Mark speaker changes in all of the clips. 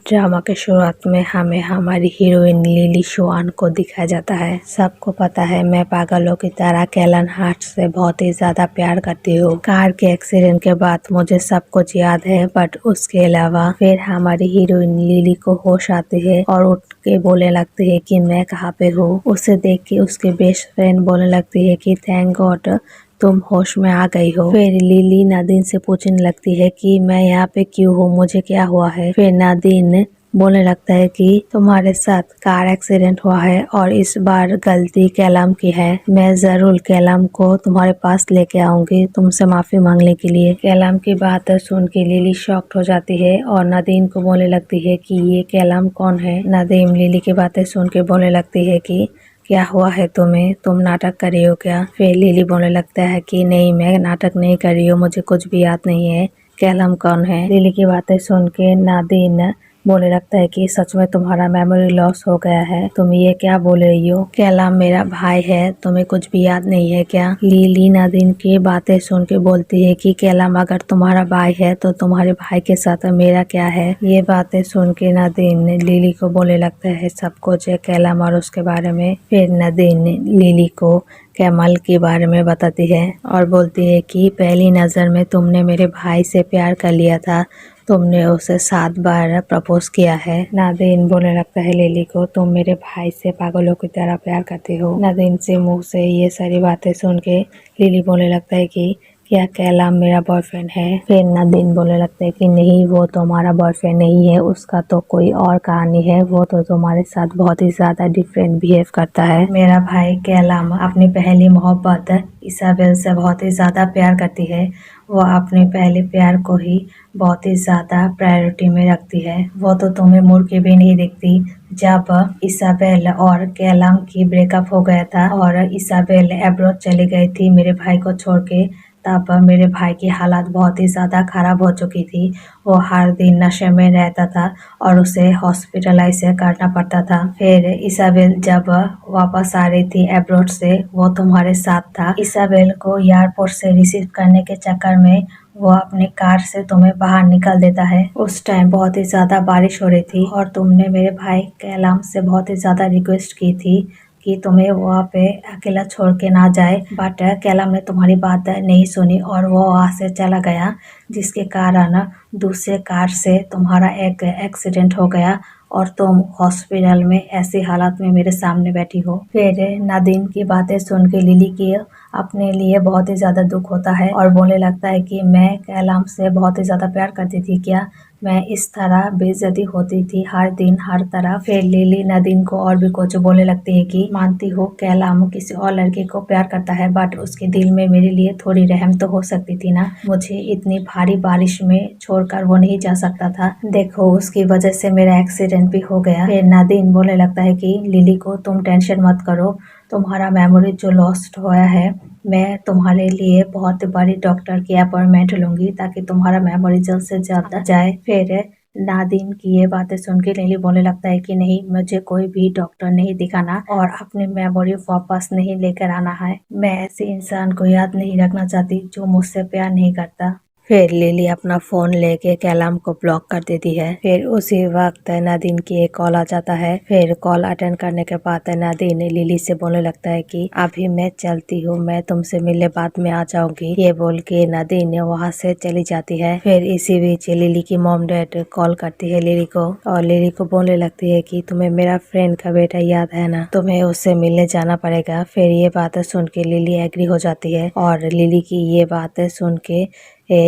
Speaker 1: Drama के शुरुआत में हमें हमारी हीरोइन लिली शुआन को दिखाया जाता है। सबको पता है मैं पागलों की तरह कैलन हार्ट से बहुत ही ज्यादा प्यार करती हूँ। कार के एक्सीडेंट के बाद मुझे सब कुछ याद है, बट उसके अलावा फिर हमारी हीरोइन लिली को होश आती है और उठ के बोलने लगती है कि मैं कहाँ पे हूँ। उसे देख के उसके बेस्ट फ्रेंड बोलने लगती है कि थैंक गॉड तुम होश में आ गई हो। फिर लिली नादिन से पूछने लगती है कि मैं यहाँ पे क्यों हूँ, मुझे क्या हुआ है। फिर नादिन बोलने लगता है कि तुम्हारे साथ कार एक्सीडेंट हुआ है और इस बार गलती कैलाम की है। मैं जरूर कैलाम को तुम्हारे पास लेके आऊंगी तुमसे माफी मांगने के लिए। कैलाम की बात सुन के लिली शॉक्ड हो जाती है और नादिन को बोलने लगती है कि ये कैलाम कौन है। नादिम लिली की बातें सुन के बोलने लगती है कि क्या हुआ है तुम्हें, तुम नाटक कर रही हो क्या। फिर लिली बोलने लगता है कि नहीं, मैं नाटक नहीं कर रही हूँ, मुझे कुछ भी याद नहीं है, कैलाम कौन है। लिली की बातें सुन के नादिन बोलने लगता है कि सच में तुम्हारा मेमोरी लॉस हो गया है, तुम ये क्या बोल रही हो। कैलाम मेरा भाई है, तुम्हें कुछ भी याद नहीं है क्या। लिली नादिन की बातें सुन के बोलती है कि कैलाम अगर तुम्हारा भाई है तो तुम्हारे भाई के साथ मेरा क्या है। ये बातें सुन के नादिन लिली को बोलने लगता है सब कुछ कैलाम और उसके बारे में। फिर नादिन लिली को कैमल के बारे में बताती है और बोलती है कि पहली नज़र में तुमने मेरे भाई से प्यार कर लिया था, तुमने उसे 7 बार प्रपोज किया है। नादिन बोलने लगता है लिली को तुम मेरे भाई से पागलों की तरह प्यार करती हो। नादिन से मुंह से ये सारी बातें सुन के लिली बोलने लगता है कि क्या कैलाम मेरा बॉयफ्रेंड है। फिर नादिन बोलने लगता है कि नहीं, वो तो हमारा बॉयफ्रेंड नहीं है, उसका तो कोई और कहानी है, वो तो तुम्हारे साथ बहुत ही ज्यादा डिफरेंट बिहेव करता है। मेरा भाई कैलाम अपनी पहली मोहब्बत इसाबेल से बहुत ही ज्यादा प्यार करती है, वो अपने पहले प्यार को ही बहुत ही ज्यादा प्रायोरिटी में रखती है। वो तो तुम्हें मुड़ के भी नहीं देखती। जब इसाबेल और कैलाम की ब्रेकअप हो गया था और इसाबेल अब्रॉड चली गई थी मेरे भाई को छोड़ के, तब मेरे भाई की हालत बहुत ही ज़्यादा ख़राब हो चुकी थी। वो हर दिन नशे में रहता था और उसे हॉस्पिटलाइज करना पड़ता था। फिर इसाबेल जब वापस आ रही थी अब्रॉड से, वो तुम्हारे साथ था। इसाबेल को एयरपोर्ट से रिसीव करने के चक्कर में वो अपने कार से तुम्हें बाहर निकल देता है। उस टाइम बहुत ही ज्यादा बारिश हो रही थी और तुमने मेरे भाई कैलाम से बहुत ही ज्यादा रिक्वेस्ट की थी कि तुम्हें वहाँ पे अकेला छोड़ के ना जाए, बट कैलाम ने तुम्हारी बात नहीं सुनी और वो वहाँ से चला गया, जिसके कारण दूसरे कार से तुम्हारा एक एक्सीडेंट हो गया और तुम हॉस्पिटल में ऐसी हालत में मेरे सामने बैठी हो। फिर नादिन की बातें सुन के लिली की अपने लिए बहुत ही ज्यादा दुख होता है और बोलने लगता है कि मैं कैलाम से बहुत ही ज्यादा प्यार करती थी क्या, मैं इस तरह बेइज्जती होती थी हर दिन हर तरफ। फिर लिली नादिन को और भी कुछ बोलने लगती है कि मानती हो कैलाम किसी और लड़के को प्यार करता है, बट उसके दिल में मेरे लिए थोड़ी रहम तो हो सकती थी ना, मुझे इतनी भारी बारिश में छोड़कर वो नहीं जा सकता था, देखो उसकी वजह से मेरा एक्सीडेंट भी हो गया। फिर नादिन बोलने लगता है कि लिली को तुम टेंशन मत करो, तुम्हारा मेमोरी जो लॉस्ट हुआ है, मैं तुम्हारे लिए बहुत बड़ी डॉक्टर की अपॉइंटमेंट लूंगी ताकि तुम्हारा मेमोरी जल्द से जल्द आ जाए। फिर नादिन की ये बातें सुन के लिली बोलने लगता है कि नहीं, मुझे कोई भी डॉक्टर नहीं दिखाना और अपनी मेमोरी वापस नहीं लेकर आना है, मैं ऐसे इंसान को याद नहीं रखना चाहती जो मुझसे प्यार नहीं करता। फिर लिली अपना फोन लेके कैलाम को ब्लॉक कर देती है। फिर उसी वक्त नादिन की एक कॉल आ जाता है। फिर कॉल अटेंड करने के बाद नादिन लिली से बोलने लगता है कि अभी मैं चलती हूँ, मैं तुमसे मिलने बाद में आ जाऊंगी। ये बोल के नादिन वहाँ से चली जाती है। फिर इसी बीच लिली की मॉम डैड कॉल करती है लिली को और लिली को बोलने लगती है कि तुम्हें मेरा फ्रेंड का बेटा याद है ना, तुम्हें उससे मिलने जाना पड़ेगा। फिर ये बातें सुन के लिली एग्री हो जाती है और लिली की ये बातें सुन के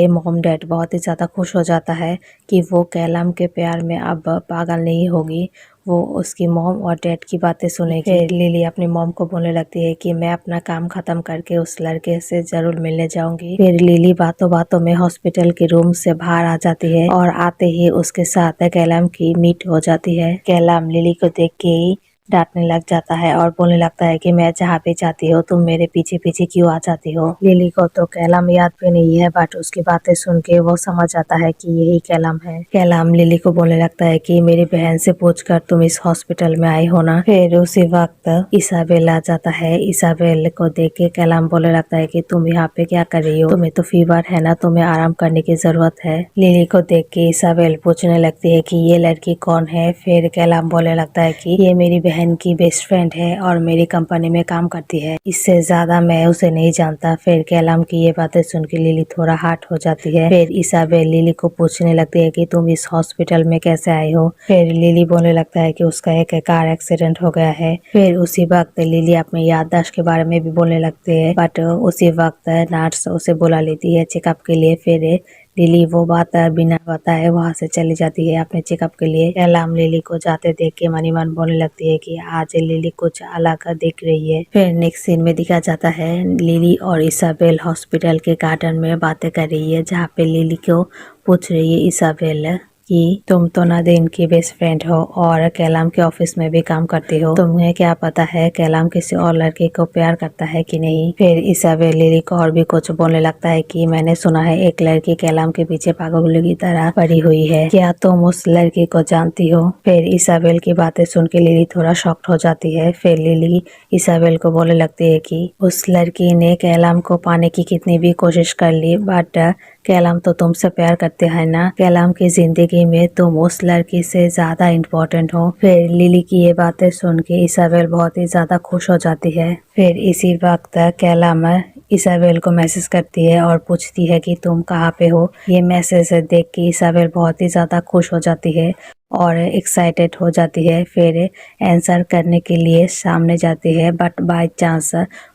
Speaker 1: मॉम डैड बहुत ही ज़्यादा खुश हो जाता है कि वो कैलाम के प्यार में अब पागल नहीं होगी, वो उसकी मॉम और डैड की बातें सुनेगी। फिर लिली अपनी मॉम को बोलने लगती है कि मैं अपना काम खत्म करके उस लड़के से जरूर मिलने जाऊंगी। फिर लिली बातों बातों में हॉस्पिटल के रूम से बाहर आ जाती है और आते ही उसके साथ कैलाम की मीट हो जाती है। कैलाम लिली को देख के ही डांटने लग जाता है और बोलने लगता है कि मैं जहाँ पे जाती हूँ तुम मेरे पीछे पीछे क्यों आ जाती हो। लिली को तो कैलाम याद भी नहीं है, बट उसकी बातें सुन के वो समझ जाता है कि यही कैलाम है। कैलाम लिली को बोलने लगता है कि मेरी बहन से पूछकर तुम इस हॉस्पिटल में आई हो ना। फिर उसी वक्त इसाबेल आ जाता है। इसाबेल को देख के कैलाम बोलने लगता है कि तुम यहाँ पे क्या कर रही हो, तुम्हें तो फीवर है ना, तुम्हें आराम करने की जरूरत है। लिली को देख के इसाबेल पूछने लगती है कि ये लड़की कौन है। फिर कैलाम बोलने लगता है कि ये मेरी बहन की बेस्ट फ्रेंड है और मेरी कंपनी में काम करती है, इससे ज्यादा मैं उसे नहीं जानता। फिर कैलाम की ये बातें सुन के लिली थोड़ा हर्ट हो जाती है। फिर इसाबेल लिली को पूछने लगती है कि तुम इस हॉस्पिटल में कैसे आई हो। फिर लिली बोलने लगता है कि उसका एक कार एक्सीडेंट हो गया है। फिर उसी वक्त लिली अपनी याददाश्त के बारे में भी बोलने लगती है, बट उसी वक्त नर्स उसे बुला लेती है चेकअप के लिए। फिर लिली वो बात बिना बताए वहाँ से चली जाती है अपने चेकअप के लिए। कैलाम लिली को जाते देख के मनी मन बोलने लगती है कि आज लिली कुछ अलग दिख रही है। फिर नेक्स्ट सीन में दिखा जाता है लिली और इसाबेल हॉस्पिटल के गार्डन में बातें कर रही है, जहाँ पे लिली को पूछ रही है इसाबेल कि तुम तो नादिन की बेस्ट फ्रेंड हो और कैलाम के ऑफिस में भी काम करती हो, तुम्हें क्या पता है कैलाम किसी और लड़के को प्यार करता है कि नहीं। फिर इसाबेल लिली को और भी कुछ बोलने लगता है कि मैंने सुना है एक लड़की कैलाम के पीछे पागल की तरह पड़ी हुई है, क्या तुम उस लड़की को जानती हो। फिर इसाबेल की बातें सुन के लिली थोड़ा शॉक्ड हो जाती है। फिर लिली इसाबेल को बोलने लगती है कि उस लड़की ने कैलाम को पाने की कितनी भी कोशिश कर ली, बट कैलाम तो तुमसे प्यार करते हैं ना, कैलाम की जिंदगी में तुम उस लड़की से ज्यादा इम्पोर्टेंट हो। फिर लिली की ये बातें सुन के इसाबेल बहुत ही ज्यादा खुश हो जाती है। फिर इसी वक्त कैलाम इसाबेल को मैसेज करती है और पूछती है कि तुम कहाँ पे हो। ये मैसेज देख के इसाबेल बहुत ही ज्यादा खुश हो जाती है और एक्साइटेड हो जाती है। फिर आंसर करने के लिए सामने जाती है, बट बाय चांस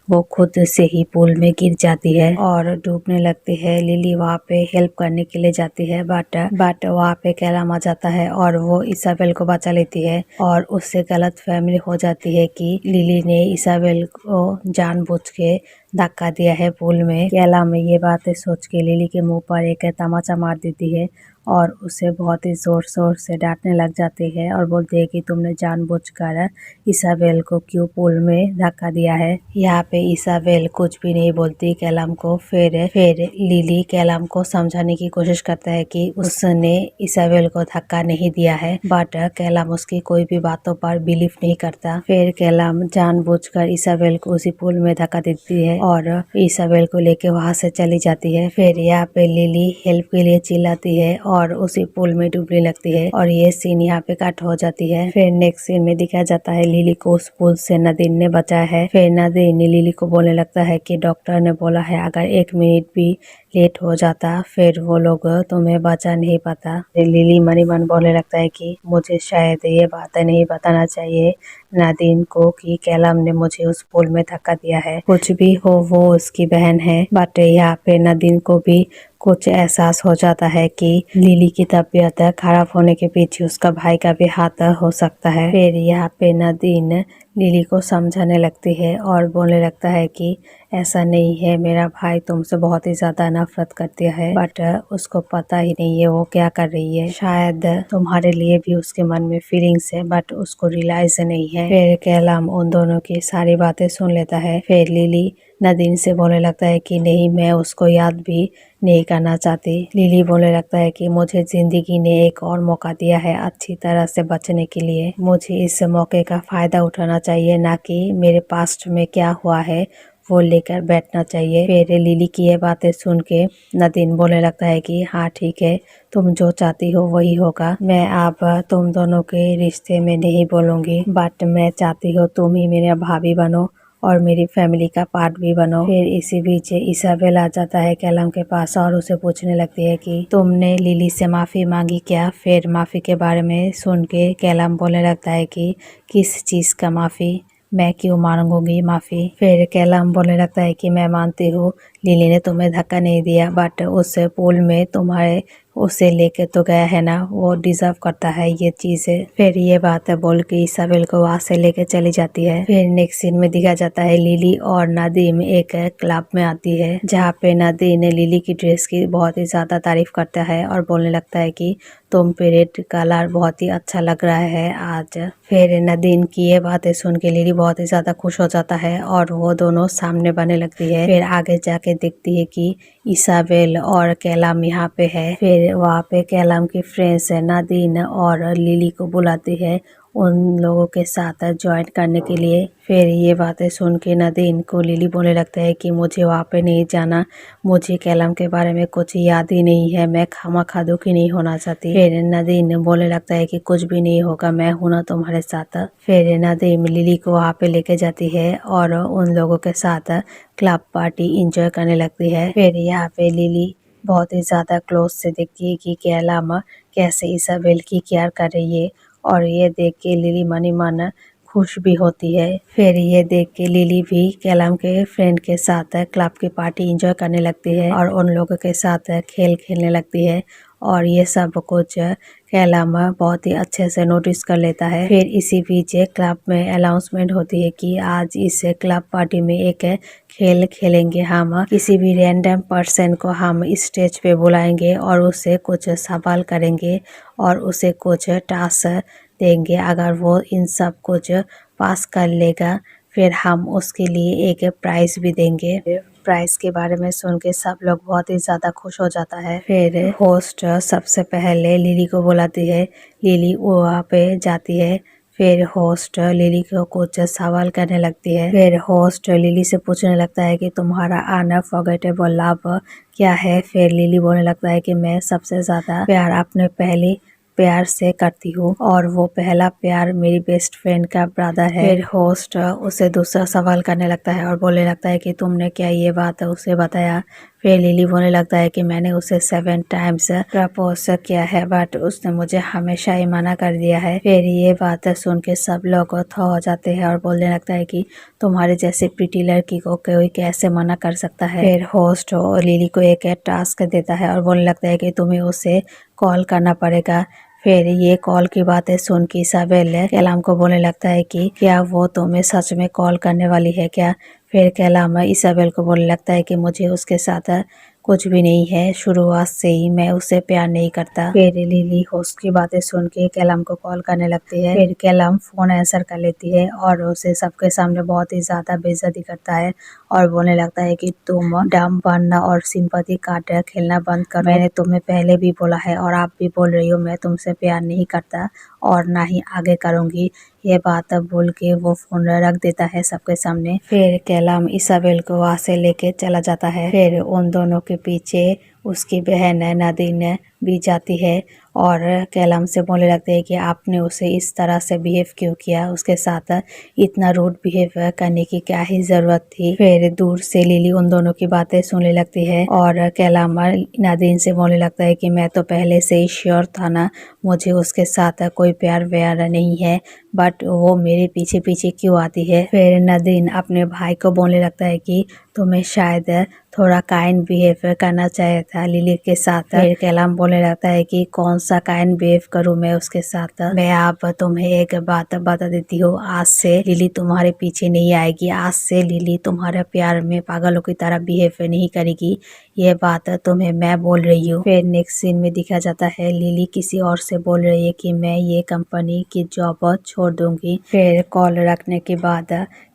Speaker 1: वो खुद से ही पूल में गिर जाती है और डूबने लगती है। लिली वहाँ पे हेल्प करने के लिए जाती है, बट वहाँ पे कैलाम आ जाता है और वो इसाबेल को बचा लेती है और उससे गलत फहमी हो जाती है कि लिली ने इसाबेल को जानबूझ के धक्का दिया है पूल में। कैलाम ये बातें सोच के लिली के मुंह पर एक तमाचा मार देती है और उसे बहुत ही जोर शोर से डांटने लग जाती है और बोलती है कि तुमने जानबूझकर इसाबेल को क्यों पूल में धक्का दिया है। यहाँ पे इसाबेल कुछ भी नहीं बोलती कैलाम को। फिर लिली कैलाम को समझाने की कोशिश करता है कि उसने इसाबेल को धक्का नहीं दिया है, बट कैलाम उसकी कोई भी बातों पर बिलीव नहीं करता। फिर कैलाम जानबूझकर इसाबेल को उसी पूल में धक्का देती है और इसाबेल को लेके वहाँ से चली जाती है। फिर यहाँ पे लिली हेल्प के लिए चिल्लाती है और उसी पूल में डूबने लगती है और ये सीन यहाँ पे कट हो जाती है। फिर नेक्स्ट सीन में दिखाया जाता है लिली को उस पूल से नादिन ने बचाया है। फिर नादिन लिली को बोलने लगता है कि डॉक्टर ने बोला है अगर 1 मिनट भी लेट हो जाता फिर वो लोग तुम्हें बचा नहीं पाता। लिली मनी मन बोलने लगता है कि मुझे शायद ये बात नहीं बताना चाहिए नादिन को कि कैलाम ने मुझे उस पुल में धक्का दिया है। कुछ भी हो वो उसकी बहन है, बट यहाँ पे नादिन को भी कुछ एहसास हो जाता है कि लिली की तबीयत खराब होने के पीछे उसका भाई का भी हाथ हो सकता है। फिर यहाँ पे नादिन लिली को समझाने लगती है और बोलने लगता है कि ऐसा नहीं है, मेरा भाई तुमसे बहुत ही ज्यादा नफरत करती है, बट उसको पता ही नहीं है वो क्या कर रही है। शायद तुम्हारे लिए भी उसके मन में फीलिंग्स है, बट उसको रियलाइज नहीं है। फिर कैलाम उन दोनों की सारी बातें सुन लेता है। फिर लिली नादिन से बोलने लगता है कि नहीं, मैं उसको याद भी नहीं करना चाहती। लिली बोलने लगता है कि मुझे जिंदगी ने एक और मौका दिया है अच्छी तरह से बचने के लिए, मुझे इस मौके का फायदा उठाना चाहिए, ना कि मेरे पास्ट में क्या हुआ है वो लेकर बैठना चाहिए। फिर लिली की ये बातें सुन के नादिन बोलने लगता है कि हाँ ठीक है, तुम जो चाहती हो वही होगा। मैं अब तुम दोनों के रिश्ते में नहीं बोलूंगी, बट मैं चाहती हूँ तुम ही मेरे भाभी बनो और मेरी फैमिली का पार्ट भी बनो। फिर इसी बीच इसाबेल आ जाता है कैलाम के पास और उसे पूछने लगती है कि तुमने लिली से माफ़ी मांगी क्या। फिर माफ़ी के बारे में सुन के कैलाम बोलने लगता है कि किस चीज़ का माफ़ी, मैं क्यों मांगूंगी माफ़ी। फिर कैलाम बोलने लगता है कि मैं मानती हूँ लिली ने तुम्हें धक्का नहीं दिया, बट उस पूल में तुम्हारे उसे लेके तो गया है ना, वो डिजर्व करता है ये चीज़ें। फिर ये बात बोल के इसाबेल को वहाँ से लेके चली जाती है। फिर नेक्स्ट सीन में दिखा जाता है लिली और नादिम एक क्लब में आती है, जहाँ पे नादिम लिली की ड्रेस की बहुत ही ज्यादा तारीफ करता है और बोलने लगता है कि तुम पे रेड कलर बहुत ही अच्छा लग रहा है आज। फिर नदीन की ये बातें सुन के लिली बहुत ही ज्यादा खुश हो जाता है और वो दोनों सामने बनने लगती है। फिर आगे जाके देखती है कि इसाबेल और कैलाम यहाँ पे है। फिर वहाँ पे कैलाम की फ्रेंड्स नदीन और लिली को बुलाती है उन लोगों के साथ ज्वाइन करने के लिए। फिर ये बातें सुन के नदीन को लिली बोलने लगता है कि मुझे वहाँ पे नहीं जाना, मुझे कैलाम के बारे में कुछ याद ही नहीं है, मैं खामा दुखी नहीं होना चाहती। फिर नदीन बोलने लगता है कि कुछ भी नहीं होगा, मैं हूं ना तुम्हारे साथ। फिर नदीम लिली को वहाँ पे लेके जाती है और उन लोगों के साथ क्लब पार्टी इंजॉय करने लगती है। फिर यहाँ पे लिली बहुत ही ज्यादा क्लोज से देखती है कि कैलाम कैसे इसाबेल की केयर कर रही है और ये देख के लिली मनी मन खुश भी होती है। फिर ये देख के लिली भी कैलाम के फ्रेंड के साथ क्लब की पार्टी एंजॉय करने लगती है और उन लोगों के साथ खेल खेलने लगती है और ये सब कुछ कैलाम बहुत ही अच्छे से नोटिस कर लेता है। फिर इसी बीच क्लब में अनाउंसमेंट होती है कि आज इस क्लब पार्टी में एक खेल खेलेंगे, हम किसी भी रैंडम पर्सन को हम स्टेज पे बुलाएंगे और उससे कुछ सवाल करेंगे और उसे कुछ टास्क देंगे। अगर वो इन सब कुछ पास कर लेगा फिर हम उसके लिए एक प्राइज भी देंगे। प्राइज के बारे में सुन के सब लोग बहुत ही ज्यादा खुश हो जाता है। फिर होस्ट सबसे पहले लिली को बुलाती है, लिली वहाँ पे जाती है। फिर होस्ट लिली को कुछ सवाल करने लगती है। फिर होस्ट लिली से पूछने लगता है कि तुम्हारा अनफॉरगेटेबल लव क्या है। फिर लिली बोलने लगता है कि मैं सबसे ज्यादा प्यार अपने पहले प्यार से करती हूँ और वो पहला प्यार मेरी बेस्ट फ्रेंड का ब्रदर है। फिर होस्ट उसे दूसरा सवाल करने लगता है और बोलने लगता है कि तुमने क्या ये बात उसे बताया। फिर लिली बोलने लगता है कि मैंने उसे 7 टाइम्स प्रपोज किया है बट उसने मुझे हमेशा ही मना कर दिया है। फिर ये बात सुन के सब लोग थो हो जाते हैं और बोलने लगता है कि तुम्हारे जैसे प्रीटी लड़की को कोई कैसे मना कर सकता है। फिर होस्ट लिली को एक टास्क देता है और बोलने लगता है कि तुम्हें उसे कॉल करना पड़ेगा। फिर ये कॉल की बातें सुन के इसाबेल कैलाम को बोलने लगता है कि क्या वो तुम्हें सच में कॉल करने वाली है क्या। फिर कैलाम इसाबेल को बोलने लगता है कि मुझे उसके साथ कुछ भी नहीं है, शुरुआत से ही मैं उसे प्यार नहीं करता। फिर लिली होस्ट की बातें सुन के कैलाम को कॉल करने लगती है। फिर कैलाम फोन आंसर कर लेती है और उसे सबके सामने बहुत ही ज्यादा बेइज्जती करता है और बोलने लगता है कि तुम डम बनना और सिंपैथी कार्ड खेलना बंद करो। मैंने तुम्हें पहले भी बोला है और आप भी बोल रही हो मैं तुमसे प्यार नहीं करता और ना ही आगे करूंगी। ये बात बोल के वो फोन रख देता है सबके सामने। फिर कैलाम इसाबेल को वहाँ से लेके चला जाता है। फिर उन दोनों के पीछे उसकी बहन नदीन भी जाती है और कैलाम से बोलने लगते हैं कि आपने उसे इस तरह से बिहेव क्यों किया, उसके साथ इतना रूड बिहेव करने की क्या ही जरूरत थी। फिर दूर से लिली उन दोनों की बातें सुनने लगती है और कैलाम नदीन से बोलने लगता है कि मैं तो पहले से ही श्योर था ना, मुझे उसके साथ कोई प्यार व्यार नहीं है बट वो मेरे पीछे पीछे क्यों आती है। फिर नदीन अपने भाई को बोलने लगता है कि तुम्हें शायद थोड़ा काइंड बिहेव करना चाहिए था लिली के साथ। फिर कैलाम बोलने लगता है कि कौन सा काइंड बिहेव करूं मैं उसके साथ। मैं आप तुम्हें एक बात बता देती हूँ, आज से लिली तुम्हारे पीछे नहीं आएगी, आज से लिली तुम्हारे प्यार में पागलों की तरह बिहेव नहीं करेगी, ये बात तुम्हें मैं बोल रही हूँ। फिर नेक्स्ट सीन में दिखा जाता है लिली किसी और से बोल रही है कि मैं ये कंपनी की जॉब छोड़ दूंगी। फिर कॉल रखने के बाद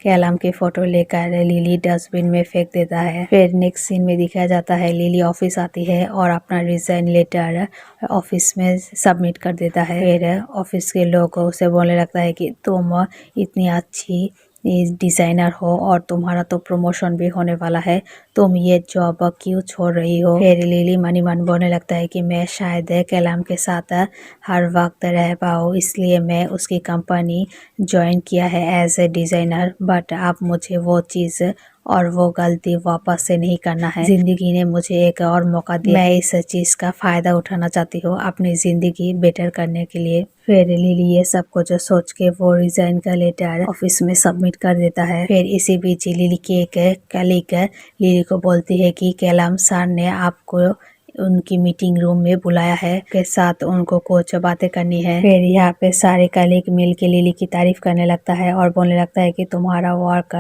Speaker 1: कैलाम की फोटो लेकर लिली डस्टबिन में फेंक देता है। फिर नेक्स्ट सीन में दिखाया जाता है लिली ऑफिस आती है और अपना रिजाइन लेटर ऑफिस में सबमिट कर देता है। फिर ऑफिस के लोग उसे बोलने लगता है कि तुम इतनी अच्छी डिजाइनर हो और तुम्हारा तो प्रमोशन भी होने वाला है, तुम ये जॉब क्यों छोड़ रही हो। फिर लिली मनी मन बोलने लगता है कि मैं शायद कैलाम के साथ हर वक्त रह पाऊँ इसलिए मैं उसकी कंपनी ज्वाइन किया है एज ए डिजाइनर, बट अब मुझे वो चीज़ और वो गलती वापस से नहीं करना है। जिंदगी ने मुझे एक और मौका दिया, मैं इस चीज का फायदा उठाना चाहती हूँ अपनी जिंदगी बेटर करने के लिए। फिर लिली ये सब कुछ सोच के वो रिजाइन का लेटर ऑफिस में सबमिट कर देता है। फिर इसी बीच लिली की एक कलीग लिली को बोलती है कि कैलाम सर ने आपको उनकी मीटिंग रूम में बुलाया है, के साथ उनको कुछ बातें करनी है। फिर यहाँ पे सारे कलीग मिल के लिली की तारीफ करने लगता है और बोलने लगता है कि तुम्हारा वर्क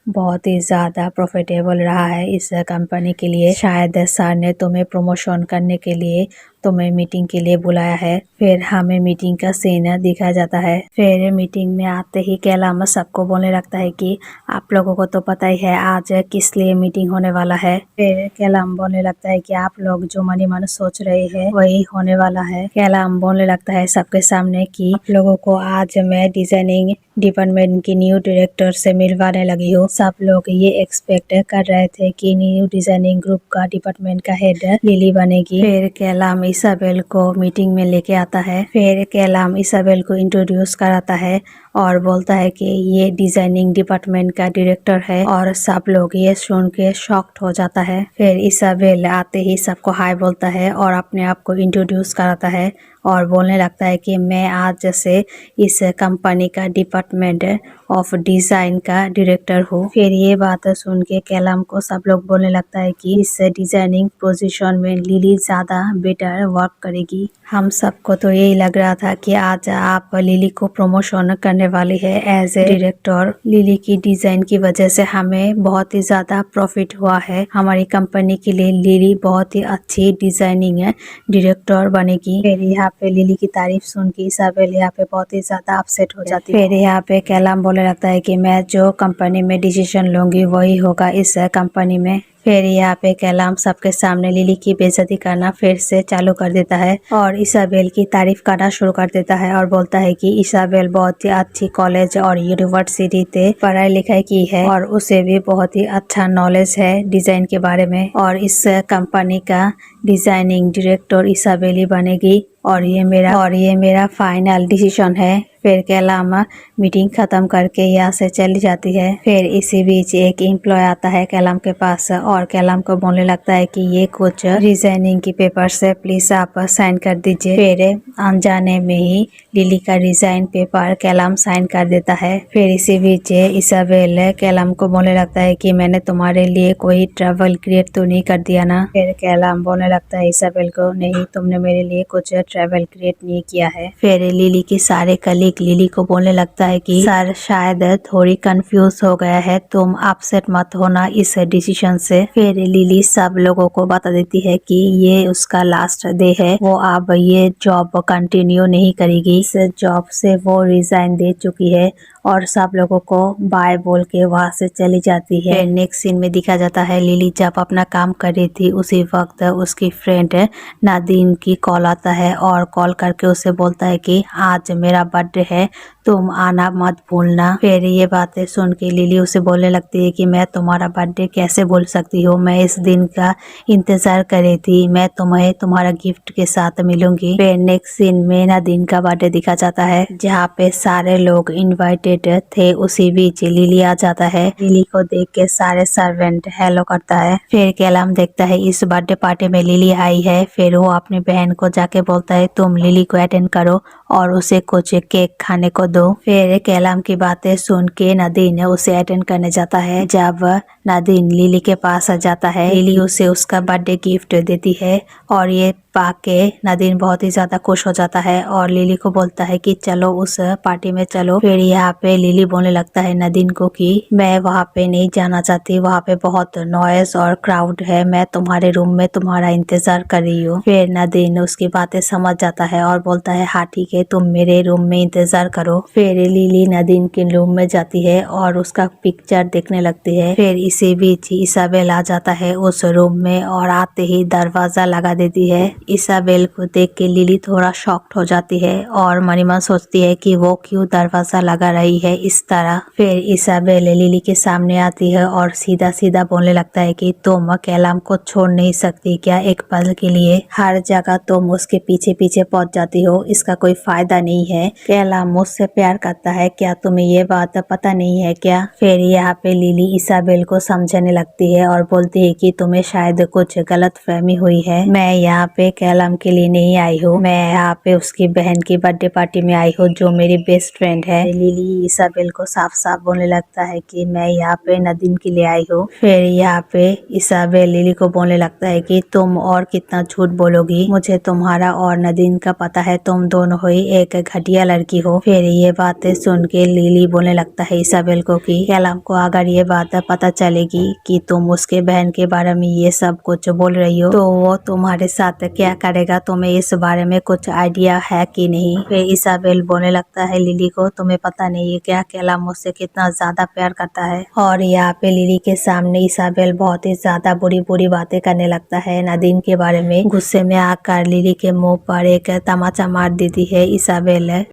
Speaker 1: बहुत ही ज्यादा प्रॉफिटेबल रहा है इस कंपनी के लिए, शायद सर ने तुम्हें प्रमोशन करने के लिए तुम्हें मीटिंग के लिए बुलाया है। फिर हमें मीटिंग का सीन दिखाया जाता है। फिर मीटिंग में आते ही कैलाम सबको बोलने लगता है कि आप लोगों को तो पता ही है आज किस लिए मीटिंग होने वाला है। फिर कैलाम बोलने लगता है कि आप लोग जो मनी मन सोच रहे हैं वही होने वाला है। कैलाम बोलने लगता है सबके सामने कि आप लोगों को आज मैं डिजाइनिंग डिपार्टमेंट की न्यू डायरेक्टर से मिलवाने लगी हूँ। सब लोग ये एक्सपेक्ट कर रहे थे कि न्यू डिजाइनिंग ग्रुप का डिपार्टमेंट का हेड लिली बनेगी। फिर कैलाम इसाबेल को मीटिंग में लेके आता है। फिर कैलाम इसाबेल को इंट्रोड्यूस कराता है और बोलता है कि ये डिजाइनिंग डिपार्टमेंट का डायरेक्टर है और सब लोग ये सुन के शॉक्ड हो जाता है। फिर इसाबेल आते ही सबको हाय बोलता है और अपने आप को इंट्रोड्यूस कराता है और बोलने लगता है कि मैं आज से इस कंपनी का डिपार्टमेंट ऑफ डिजाइन का डायरेक्टर हूँ। फिर ये बात सुन के कैलाम को सब लोग बोलने लगता है कि इस डिजाइनिंग पोजीशन में लिली ज्यादा बेटर वर्क करेगी। हम सबको तो यही लग रहा था कि आज आप लिली को प्रमोशन करने वाली है एज ए डायरेक्टर। लिली की डिजाइन की वजह से हमें बहुत ही ज्यादा प्रॉफिट हुआ है। हमारी कंपनी के लिए लिली बहुत ही अच्छी डिजाइनिंग डायरेक्टर बनेगी। फिर यहाँ पे लिली की तारीफ सुन के इसाबेल यहाँ पे बहुत ही ज्यादा अपसेट हो जाती है। फिर यहाँ पे कैलाम बोलने लगता है कि मैं जो कंपनी में डिसीजन लूंगी वही होगा इस कंपनी में। फिर यहाँ पे कैलाम सबके सामने लिली की बेइज्जती करना फिर से चालू कर देता है और इसाबेल की तारीफ करना शुरू कर देता है और बोलता है कि इसाबेल बहुत ही अच्छी कॉलेज और यूनिवर्सिटी से पढ़ाई लिखाई की है और उसे भी बहुत ही अच्छा नॉलेज है डिजाइन के बारे में और इस कंपनी का डिजाइनिंग डायरेक्टर इसाबेल ही बनेगी और ये मेरा फाइनल डिसीजन है। फिर कैलाम मीटिंग खत्म करके यहाँ से चली जाती है। फिर इसी बीच एक एम्प्लॉय आता है कैलाम के पास और कैलाम को बोलने लगता है कि ये कुछ रिजाइनिंग की पेपर्स है, प्लीज आप साइन कर दीजिए। फिर अनजाने में ही लिली का रिजाइन पेपर कैलाम साइन कर देता है। फिर इसी बीच इसाबेल कैलाम को बोलने लगता है कि मैंने तुम्हारे लिए कोई ट्रैवल क्रिएट तो नहीं कर दिया ना। फिर कैलाम बोलने लगता है इसाबेल को, नहीं तुमने मेरे लिए कुछ ट्रैवल क्रिएट नहीं किया है। फिर लिली के सारे कलीग लिली को बोलने लगता है कि सर शायद थोड़ी कंफ्यूज हो गया है, तुम अपसेट मत होना इस डिसीजन से। फिर लिली सब लोगों को बता देती है कि ये उसका लास्ट डे है, वो अब ये जॉब कंटिन्यू नहीं करेगी। इस जॉब से वो रिजाइन दे चुकी है और सब लोगों को बाय बोल के वहाँ से चली जाती है। नेक्स्ट सीन में दिखा जाता है लिली जब अपना काम कर रही थी उसी वक्त उसकी फ्रेंड नादिन की कॉल आता है और कॉल करके उसे बोलता है कि आज मेरा बर्थडे है, तुम आना मत भूलना। फिर ये बातें सुन के लिली उसे बोलने लगती है कि मैं तुम्हारा बर्थडे कैसे भूल सकती हूँ, मैं इस दिन का इंतजार कर रही थी, मैं तुम्हें तुम्हारा गिफ्ट के साथ मिलूंगी। फिर नेक्स्ट सीन में नादिन का बर्थडे दिखा जाता है जहाँ पे सारे लोग इन्वाइटेड थे। उसी बीच लिली आ जाता है। लिली को देख के सारे सर्वेंट हेलो करता है। फिर कैलाम देखता है इस बर्थडे पार्टी में लिली आई है। फिर वो अपनी बहन को जाके बोलता है तुम लिली को अटेंड करो और उसे कुछ केक खाने को दो। फिर कैलाम की बातें सुन के नादिन उसे अटेंड करने जाता है। जब नादिन लिली के पास आ जाता है, लिली उसे उसका बर्थडे गिफ्ट देती है और ये पाके नादिन बहुत ही ज्यादा खुश हो जाता है और लिली को बोलता है कि चलो उस पार्टी में चलो। फिर यहाँ पे लिली बोलने लगता है नादिन को कि मैं वहाँ पे नहीं जाना चाहती, वहाँ पे बहुत नॉइस और क्राउड है, मैं तुम्हारे रूम में तुम्हारा इंतजार कर रही हूँ। फिर नादिन उसकी बातें समझ जाता है और बोलता है हाँ ठीक है, तुम मेरे रूम में इंतजार करो। फिर लिली नादिन के रूम में जाती है और उसका पिक्चर देखने लगती है। फिर इसी बीच इसाबेल आ जाता है उस रूम में और आते ही दरवाजा लगा देती है। इसाबेल को देख के लिली थोड़ा शॉक्ड हो जाती है और मनी मन सोचती है कि वो क्यों दरवाजा लगा रही है इस तरह। फिर इसाबेल लिली के सामने आती है और सीधा सीधा बोलने लगता है कि तुम कैलाम को छोड़ नहीं सकती क्या एक पल के लिए, हर जगह तुम उसके पीछे पीछे पहुंच जाती हो, इसका कोई फायदा नहीं है। कैलाम मुझसे प्यार करता है, क्या तुम्हें ये बात पता नहीं है क्या। फिर यहाँ पे लिली इसाबेल को समझाने लगती है और बोलती है कि तुम्हें शायद कुछ गलत फहमी हुई है, मैं यहाँ पे कैलाम के लिए नहीं आई हूँ, मैं यहाँ पे उसकी बहन की बर्थडे पार्टी में आई हूँ जो मेरी बेस्ट फ्रेंड है। लिली इसाबेल को साफ साफ बोलने लगता है कि मैं यहाँ पे नादिन के लिए आई हूँ। फिर यहाँ पे इसाबेल लिली को बोलने लगता है कि तुम और कितना झूठ बोलोगी, मुझे तुम्हारा और नादिन का पता है, तुम दोनों ही एक घटिया लड़की हो। फिर ये बातें सुन के लिली बोलने लगता है इसाबेल को कि कैलम को अगर ये बात पता चलेगी कि तुम उसके बहन के बारे में ये सब कुछ बोल रही हो तो वो तुम्हारे साथ क्या करेगा, तुम्हें इस बारे में कुछ आइडिया है कि नहीं। फिर इसाबेल बोलने लगता है लिली को, तुम्हें पता नहीं है क्या कैलम मुझसे कितना ज्यादा प्यार करता है। और यहाँ पे लिली के सामने इसाबेल बहुत ही ज्यादा बुरी बुरी बातें करने लगता है नादिम के बारे में। गुस्से में आकर लिली के मुंह पर एक तमाचा मार देती है इसाबेल।